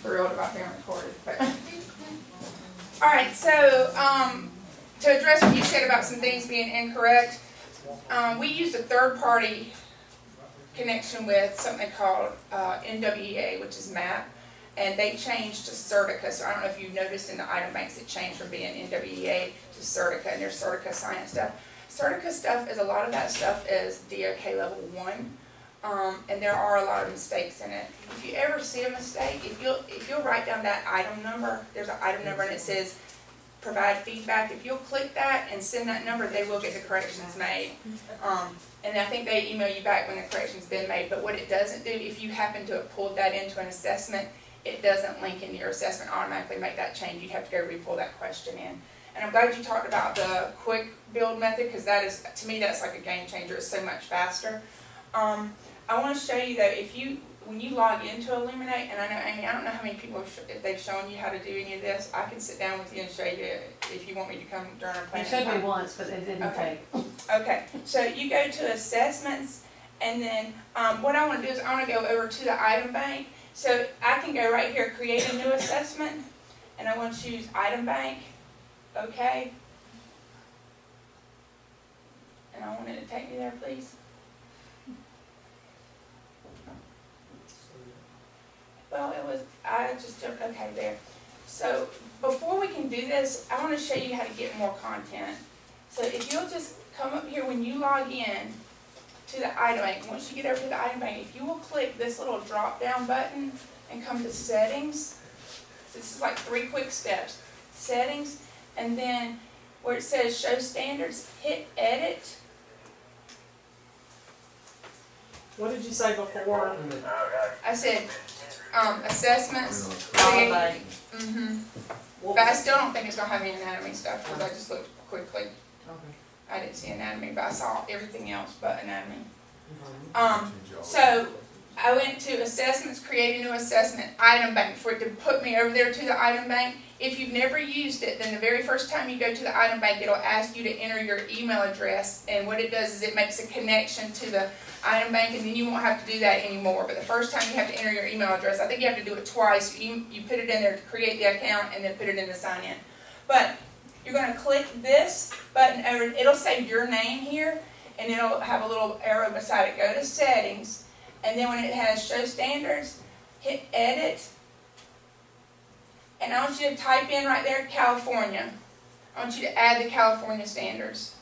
thrilled about being recorded. But. All right, so to address what you said about some things being incorrect, we used a third-party connection with something called NWEA, which is MAP, and they changed to Certica. So I don't know if you've noticed in the item banks it changed from being NWEA to Certica, and there's Certica science stuff. Certica stuff is, a lot of that stuff is DOK level 1. And there are a lot of mistakes in it. If you ever see a mistake, if you'll write down that item number, there's an item number and it says provide feedback. If you'll click that and send that number, they will get the corrections made. And I think they email you back when the correction's been made. But what it doesn't do, if you happen to have pulled that into an assessment, it doesn't link into your assessment, automatically make that change. You'd have to go re-pull that question in. And I'm glad you talked about the quick build method, because that is, to me, that's like a game changer. It's so much faster. I want to show you though, when you log into Illuminate, and I know, Amy, I don't know how many people if they've shown you how to do any of this. I can sit down with you and show you if you want me to come during our planning. You showed me once, but it didn't take. Okay, so you go to assessments, and then what I want to do is I want to go over to the item bank. So I can go right here, create a new assessment, and I want to choose item bank. Okay. And I want it to take me there, please. Well, I just jumped, okay, there. So before we can do this, I want to show you how to get more content. So if you'll just come up here when you log in to the item bank, once you get over to the item bank, if you will click this little drop down button and come to settings, this is like 3 quick steps. Settings, and then where it says show standards, hit edit. What did you say before? I said assessments. Mm-hmm. But I still don't think it's going to have any anatomy stuff, because I just looked quickly. Okay. I didn't see anatomy, but I saw everything else but anatomy. So I went to assessments, create a new assessment, item bank, for it to put me over there to the item bank. If you've never used it, then the very first time you go to the item bank, it'll ask you to enter your email address, and what it does is it makes a connection to the item bank, and then you won't have to do that anymore. But the first time you have to enter your email address, I think you have to do it twice. You put it in there to create the account, and then put it in to sign in. But you're going to click this button over, it'll say your name here, and it'll have a little arrow beside it. Go to settings, and then when it has show standards, hit edit, and I want you to type in right there California. I want you to add the California standards.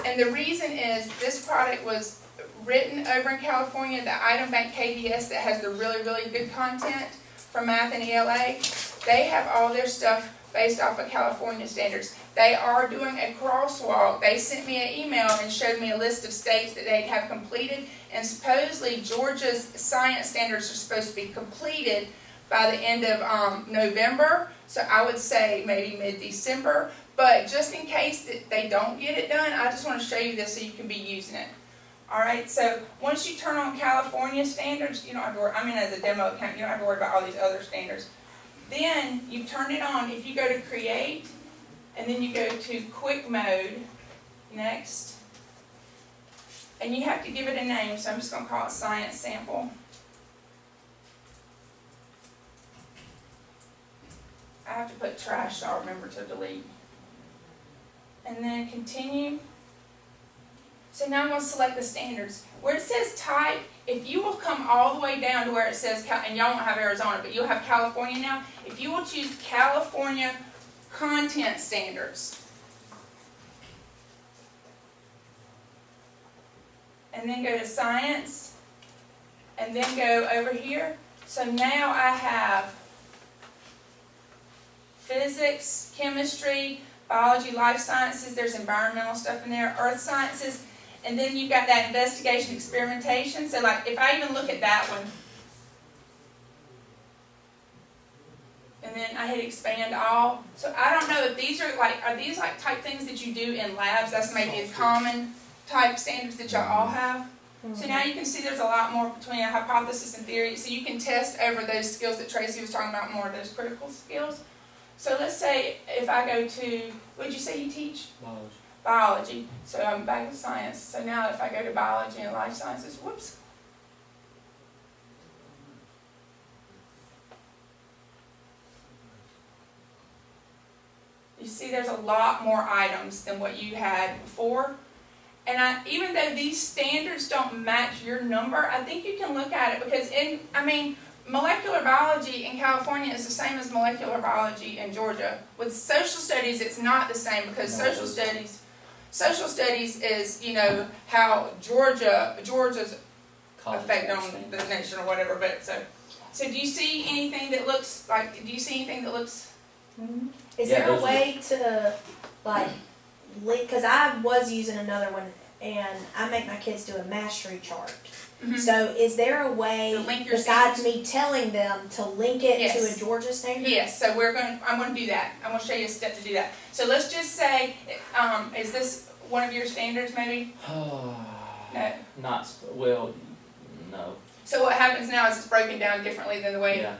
And the reason is this product was written over in California. The item bank KDS that has the really, really good content from math and ELA, they have all their stuff based off of California standards. They are doing a crosswalk. They sent me an email and showed me a list of states that they have completed, and supposedly Georgia's science standards are supposed to be completed by the end of November, so I would say maybe mid-December. But just in case that they don't get it done, I just want to show you this so you can be using it. Alright, so once you turn on California standards, you don't have to worry, I mean as a demo account, you don't have to worry about all these other standards. Then you turn it on. If you go to create, and then you go to quick mode, next, and you have to give it a name, so I'm just going to call it science sample. I have to put trash, so I'll remember to delete. And then continue. So now I'm going to select the standards. Where it says type, if you will come all the way down to where it says, and y'all won't have Arizona, but you'll have California now. If you will choose California content standards, and then go to science, and then go over here. So now I have physics, chemistry, biology, life sciences, there's environmental stuff in there, earth sciences, and then you've got that investigation, experimentation. So like if I even look at that one, and then I hit expand all. So I don't know if these are these like type things that you do in labs? That's maybe a common type standards that y'all all have. So now you can see there's a lot more between a hypothesis and theory. So you can test over those skills that Tracy was talking about, more of those critical skills. So let's say if I go to, what did you say you teach? Biology. Biology. So I'm back to science. So now if I go to biology and life sciences, whoops. You see there's a lot more items than what you had before. And even though these standards don't match your number, I think you can look at it because molecular biology in California is the same as molecular biology in Georgia. With social studies, it's not the same because social studies is, how Georgia's effect on the nation or whatever. But so do you see anything that looks like? Do you see anything that looks? Is there a way to, like, link, because I was using another one, and I make my kids do a mastery chart. Mhm. So is there a way, To link your besides me telling them, to link it to Yes. a Georgia standard? Yes, so I'm gonna do that. I'm gonna show you a step to do that. So let's just say, is this one of your standards maybe? No. Well, no. So what happens now is it's broken down differently than the way. Yeah.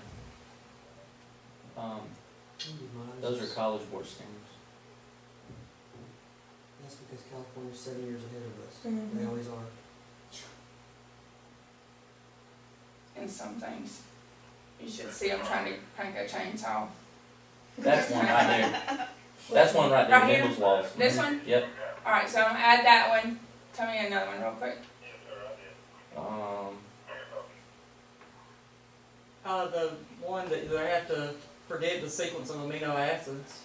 Those are college board standards. That's because California's 7 years ahead of us. Mhm. They always are. In some things. You should see I'm trying to crank a chainsaw. That's one right there. That's one right there, Right here? Nichols laws. This one? Yep. Alright, so I'm gonna add that one. Tell me another one real quick. The one that they have to predict the sequence of amino acids.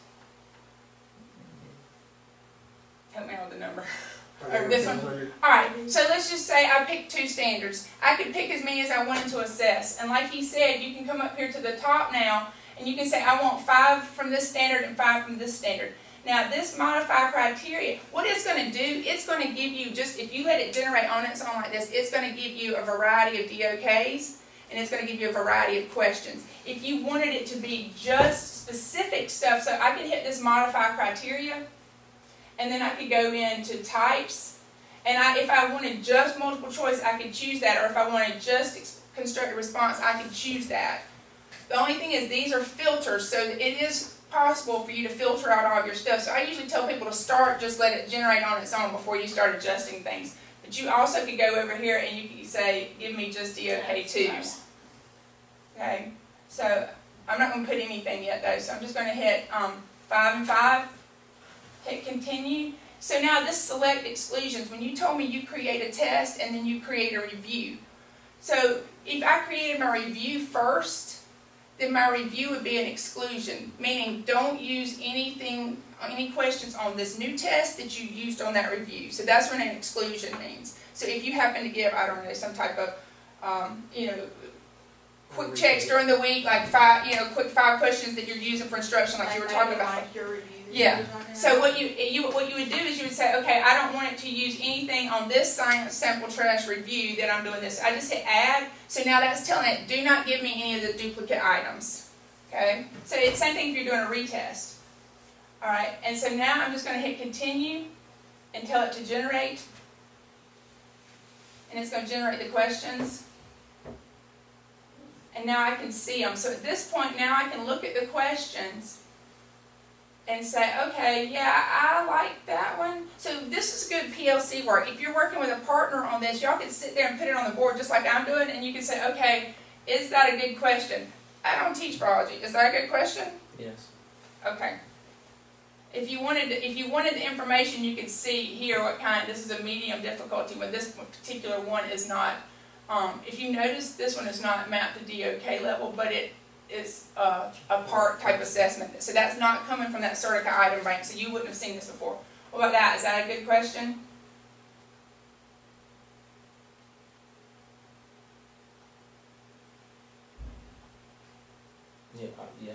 Help me out with the number. Or this one? Alright, so let's just say I picked two standards. I could pick as many as I wanted to assess. And like he said, you can come up here to the top now and you can say I want 5 from this standard and 5 from this standard. Now this modify criteria, what it's going to do, it's going to give you just, if you let it generate on its own like this, it's going to give you a variety of DOKs and it's going to give you a variety of questions. If you wanted it to be just specific stuff, so I could hit this modify criteria and then I could go into types, and if I wanted just multiple choice, I could choose that, or if I wanted just construct a response, I could choose that. The only thing is these are filters, so it is possible for you to filter out all of your stuff. So I usually tell people to start, just let it generate on its own before you start adjusting things. But you also could go over here and you could say, give me just DOK2s. Okay, so I'm not going to put anything yet though, so I'm just going to hit 5 and 5. Hit continue. So now this select exclusions, when you told me you create a test and then you create a review. So if I created my review first, then my review would be an exclusion, meaning don't use any questions on this new test that you used on that review. So that's what an exclusion means. So if you happen to give, I don't know, some type of, quick checks during the week, like quick 5 questions that you're using for instruction, like you were talking about. Like your review. Yeah. So what you would do is you would say, okay, I don't want it to use anything on this science sample trash review that I'm doing this. I just hit add. So now that's telling it, do not give me any of the duplicate items. Okay. So it's the same thing if you're doing a retest. All right. And so now I'm just going to hit continue and tell it to generate. And it's going to generate the questions. And now I can see them. So at this point now I can look at the questions and say, okay, yeah, I like that one. So this is good PLC work. If you're working with a partner on this, y'all can sit there and put it on the board just like I'm doing, and you can say, okay, is that a good question? I don't teach biology. Is that a good question? Yes. Okay. If you wanted the information, you can see here what kind. This is a medium difficulty, but this particular one is not. If you notice, this one is not mapped to DOK level, but it is a part type assessment. So that's not coming from that Certica item bank, so you wouldn't have seen this before. What about that? Is that a good question? Yeah.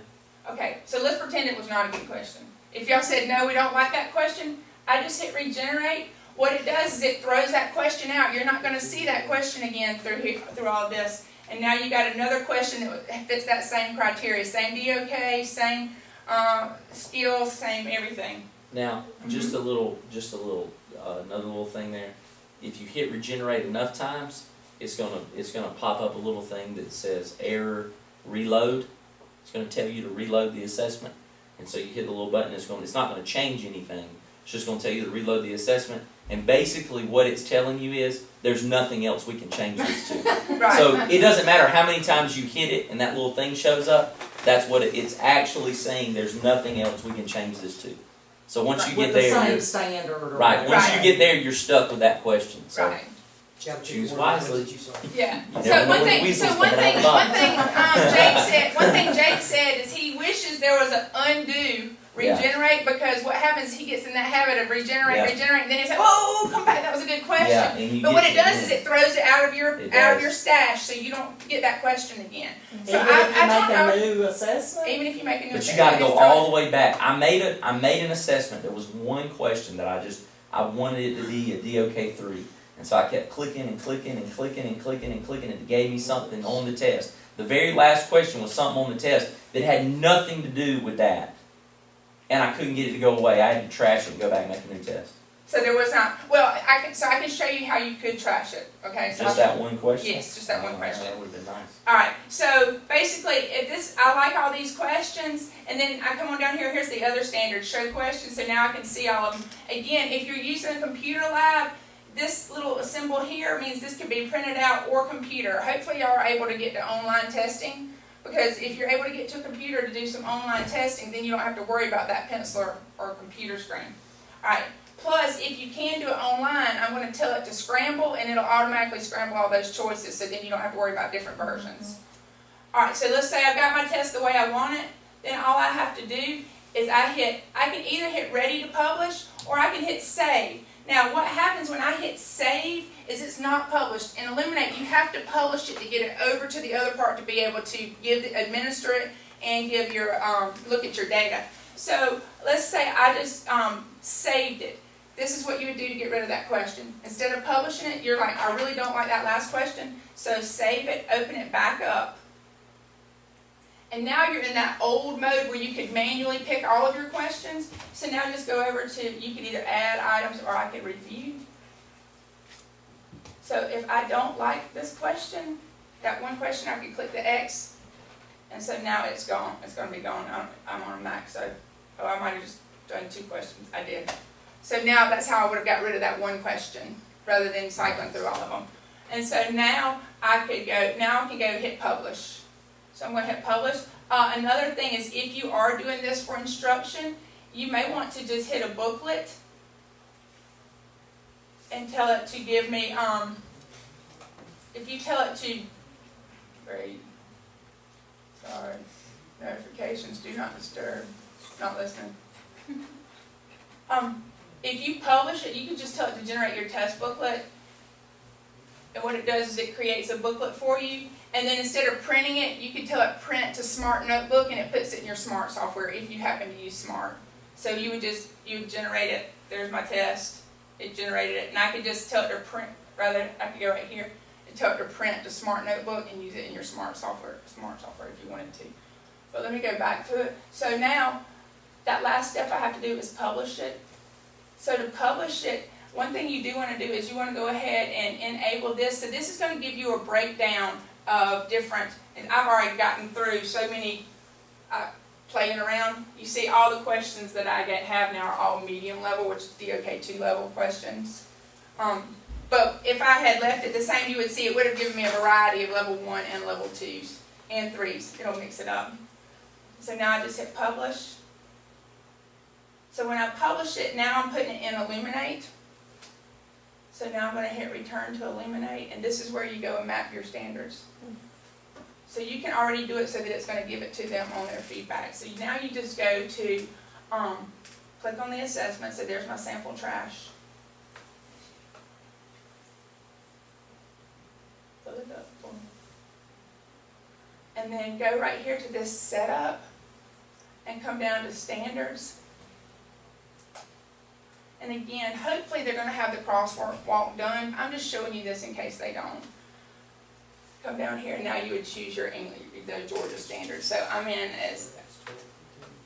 Okay, so let's pretend it was not a good question. If y'all said, no, we don't like that question, I just hit regenerate. What it does is it throws that question out. You're not going to see that question again through all this. And now you got another question that fits that same criteria. Same DOK, same skills, same everything. Now, just a little, another little thing there. If you hit regenerate enough times, it's gonna pop up a little thing that says error reload. It's gonna tell you to reload the assessment, and so you hit the little button. It's not gonna change anything. It's just gonna tell you to reload the assessment. And basically, what it's telling you is there's nothing else we can change this to. Right. So it doesn't matter how many times you hit it and that little thing shows up. That's what it's actually saying, there's nothing else we can change this to. So once you get With the there, same you're, standard or right, whatever. once you Right. get there, you're stuck with that question, so. Right, Yeah, but Choose you wanna know wisely. what you saw. yeah. You So never know one when the thing, weasel's so one coming out thing, the one box. thing, one thing Jake said is he wishes there was an undo Yeah. regenerate, because what happens, he gets in that habit of regenerate, Yeah. and then he's like, whoa, come back, that was a good question. Yeah, and you But what get it to does the is end. it throws it out of your It out of does. your stash, so you don't get that question again. So Even if you I make a don't know, new assessment? even if you make a new But you assessment, gotta go it's throwing- all the way back. I made an assessment, there was one question that I wanted it to be a DOK 3. And so I kept clicking and clicking and clicking and clicking and clicking, and it gave me something on the test. The very last question was something on the test that had nothing to do with that. And I couldn't get it to go away. I had to trash it and go back and make a new test. So there was not, well, I can show you how you could trash it, okay? So Just that one question? Yes, just that one question. That would've been nice. Alright, so basically, if this, I like all these questions, and then I come on down here, here's the other standard, show questions, so now I can see all of them. Again, if you're using a computer lab, this little symbol here means this could be printed out or computer. Hopefully y'all are able to get to online testing, because if you're able to get to a computer to do some online testing, then you don't have to worry about that pencil or computer screen. Alright, plus if you can do it online, I'm going to tell it to scramble, and it'll automatically scramble all those choices, so then you don't have to worry about different versions. Alright, so let's say I've got my test the way I want it, then all I have to do is I can either hit ready to publish, or I can hit save. Now what happens when I hit save is it's not published. In Illuminate, you have to publish it to get it over to the other part to be able to administer it and give your, look at your data. So let's say I just saved it. This is what you would do to get rid of that question. Instead of publishing it, you're like, I really don't like that last question. So save it, open it back up. And now you're in that old mode where you could manually pick all of your questions. So now just go over to, you could either add items or I could review. So if I don't like this question, that one question, I could click the X. And so now it's gone. It's going to be gone. I'm on a Mac, so, oh, I might have just done 2 questions. I did. So now that's how I would have got rid of that one question, rather than cycling through all of them. And so now I can go hit publish. So I'm going to hit publish. Another thing is, if you are doing this for instruction, you may want to just hit a booklet and tell it to give me, if you tell it to, sorry, notifications, do not disturb, not listening. If you publish it, you can just tell it to generate your test booklet. And what it does is it creates a booklet for you. And then instead of printing it, you can tell it print to Smart Notebook, and it puts it in your Smart software if you happen to use Smart. So you would generate it. There's my test. It generated it. And I could just tell it to print, rather, I could go right here and tell it to print to Smart Notebook and use it in your Smart software if you wanted to. But let me go back to it. So now, that last step I have to do is publish it. So to publish it, one thing you do want to do is you want to go ahead and enable this. So this is going to give you a breakdown of different, and I've already gotten through so many playing around. You see all the questions that I have now are all medium level, which is DOK 2 level questions. But if I had left it the same, you would see it would have given me a variety of level 1 and level 2s and 3s. It'll mix it up. So now I just hit publish. So when I publish it, now I'm putting it in Illuminate. So now I'm going to hit return to Illuminate, and this is where you go and map your standards. So you can already do it so that it's going to give it to them on their feedback. So now you just go to, click on the assessment, so there's my sample trash. Fill it up for me. And then go right here to this setup, and come down to standards. And again, hopefully they're going to have the crosswalk done. I'm just showing you this in case they don't. Come down here, and now you would choose your English, the Georgia standard. So I'm in as,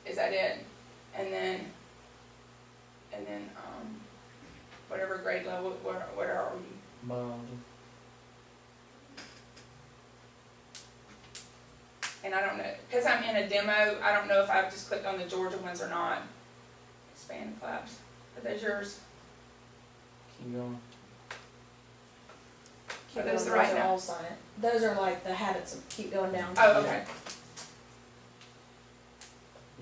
is that it? And then whatever grade level, what are you? And I don't know, because I'm in a demo, I don't know if I've just clicked on the Georgia ones or not. Expand collapse. Are those yours? Keep going. Are those the right now? Those are like the habits of keep going down. Oh, okay.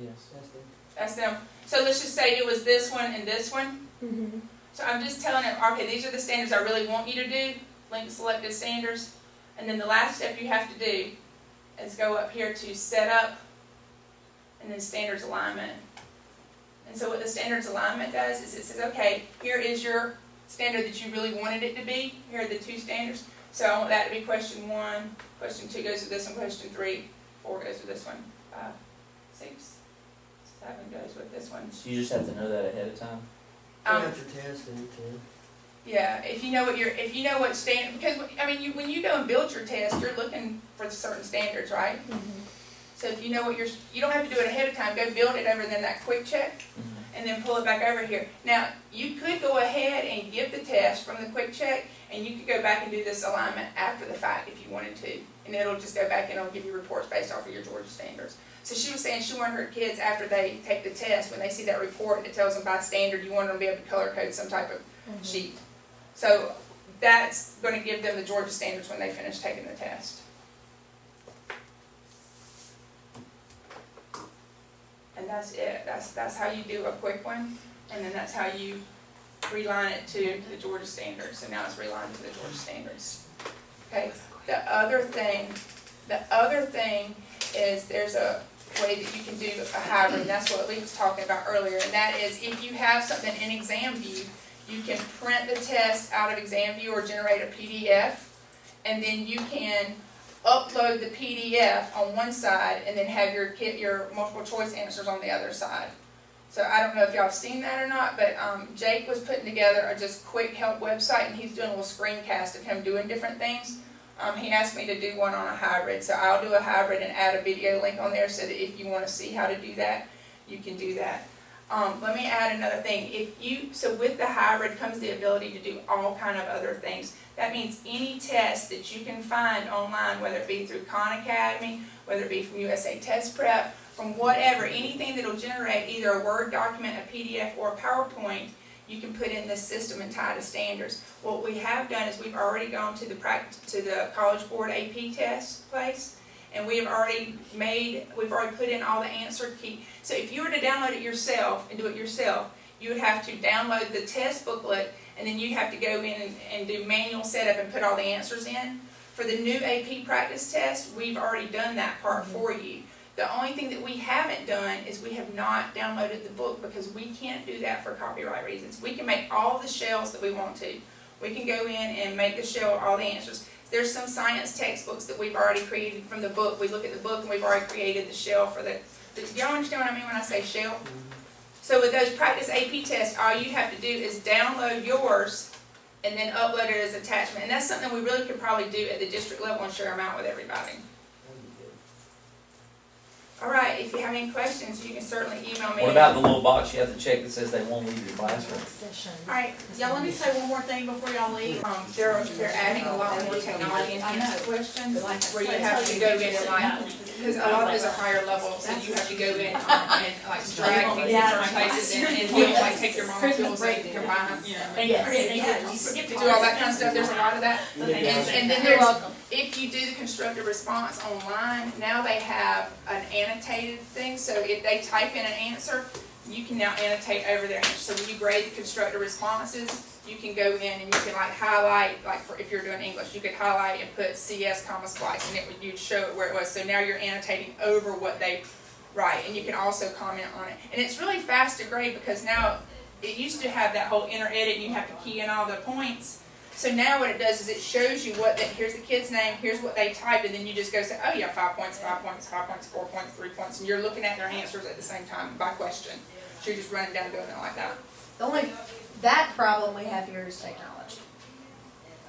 Yes. That's the, That's them. So let's just say it was this one and this one. Mm-hmm. So I'm just telling them, okay, these are the standards I really want you to do, link selected standards. And then the last step you have to do is go up here to set up and then standards alignment. And so what the standards alignment does is it says, okay, here is your standard that you really wanted it to be. Here are the two standards. So I want that to be question 1, question 2 goes with this one, question 3, 4 goes with this one, 5, 6, 7 goes with this one. So you just have to know that ahead of time? fill out your test and you can. Yeah, if you know what standard, because, I mean, when you go and build your test, you're looking for certain standards, right? Mm-hmm. So if you know what you don't have to do it ahead of time, go build it over then that quick check, and then pull it back over here. Now, you could go ahead and give the test from the quick check, and you could go back and do this alignment after the fact if you wanted to, and it'll just go back and it'll give you reports based off of your Georgia standards. So she was saying she wanted her kids, after they take the test, when they see that report and it tells them by standard, you want them to be able to color code some type of sheet. So that's going to give them the Georgia standards when they finish taking the test. And that's it. That's how you do a quick one, and then that's how you reline it to the Georgia standards. So now it's relined to the Georgia standards. Okay. The other thing is there's a way that you can do a hybrid, and that's what Lee was talking about earlier, and that is if you have something in exam view, you can print the test out of exam view or generate a PDF, and then you can upload the PDF on one side and then have your multiple choice answers on the other side. So I don't know if y'all have seen that or not, but Jake was putting together a just quick help website, and he's doing a little screencast of him doing different things. He asked me to do one on a hybrid, so I'll do a hybrid and add a video link on there so that if you want to see how to do that, you can do that. Let me add another thing. So with the hybrid comes the ability to do all kind of other things. That means any test that you can find online, whether it be through Khan Academy, whether it be from USA Test Prep, from whatever, anything that will generate either a Word document, a PDF, or a PowerPoint, you can put in this system and tie to standards. What we have done is we've already gone to the College Board AP test place, and we've already put in all the answer key. So if you were to download it yourself and do it yourself, you would have to download the test booklet, and then you'd have to go in and do manual setup and put all the answers in. For the new AP practice test, we've already done that part for you. The only thing that we haven't done is we have not downloaded the book, because we can't do that for copyright reasons. We can make all the shells that we want to. We can go in and make the shell all the answers. There's some science textbooks that we've already created from the book. We look at the book and we've already created the shell for the y'all understand what I mean when I say shell? So with those practice AP tests, all you have to do is download yours and then upload it as attachment. And that's something we really could probably do at the district level and share them out with everybody. All right, if you have any questions, you can certainly email me. What about the little box you have to check that says they won't leave your classroom? All right, Y'all, let me say one more thing before y'all leave. they're adding a lot more technology into answer questions, where you have to go in and because a lot of those are higher level, so you have to go in and drag things in certain places and you'll take your molecules and combine them. To do all that kind of stuff, there's a lot of that. And then there's, if you do the constructive response online, now they have an annotated thing, so if they type in an answer, you can now annotate over their answer. So when you grade the constructive responses, you can go in and you can highlight, if you're doing English, you could highlight and put CS, splice, and you'd show it where it was. So now you're annotating over what they write, and you can also comment on it. And it's really fast to grade, because now it used to have that whole inner edit and you have to key in all the points. So now what it does is it shows you here's the kid's name, here's what they typed, and then you just go say, oh yeah, 5 points, 5 points, 5 points, 4 points, 3 points, and you're looking at their answers at the same time by question. So you're just running down doing it like that. The only, that problem we have here is technology.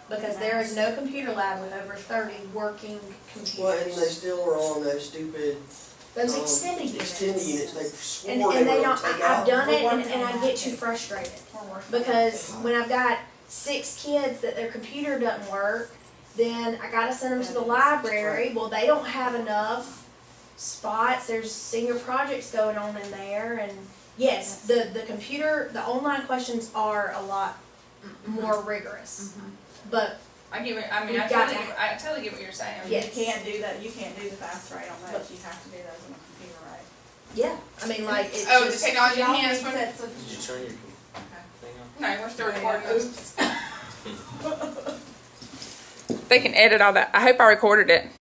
Because there is no computer lab with over 30 working computers. Well, and they still are on those stupid, Those extended units. extended units, they swore And they they were don't, gonna take I've out. done it and I get too frustrated. Because when I've got 6 kids that their computer doesn't work, then I gotta send them to the library. Well, they don't have enough spots. There's senior projects going on in there, and yes, the computer, the online questions are a lot more rigorous. But I totally get what you're saying. Yes. You can't do that, you can't do the fast rate on those, you have to do those on a computer, right? Yeah, I mean, like, it's Oh, the just, technology Y'all need enhanced one? sets of- Did you turn your thing on? No, we're still recording. Oops. They can edit all that. I hope I recorded it.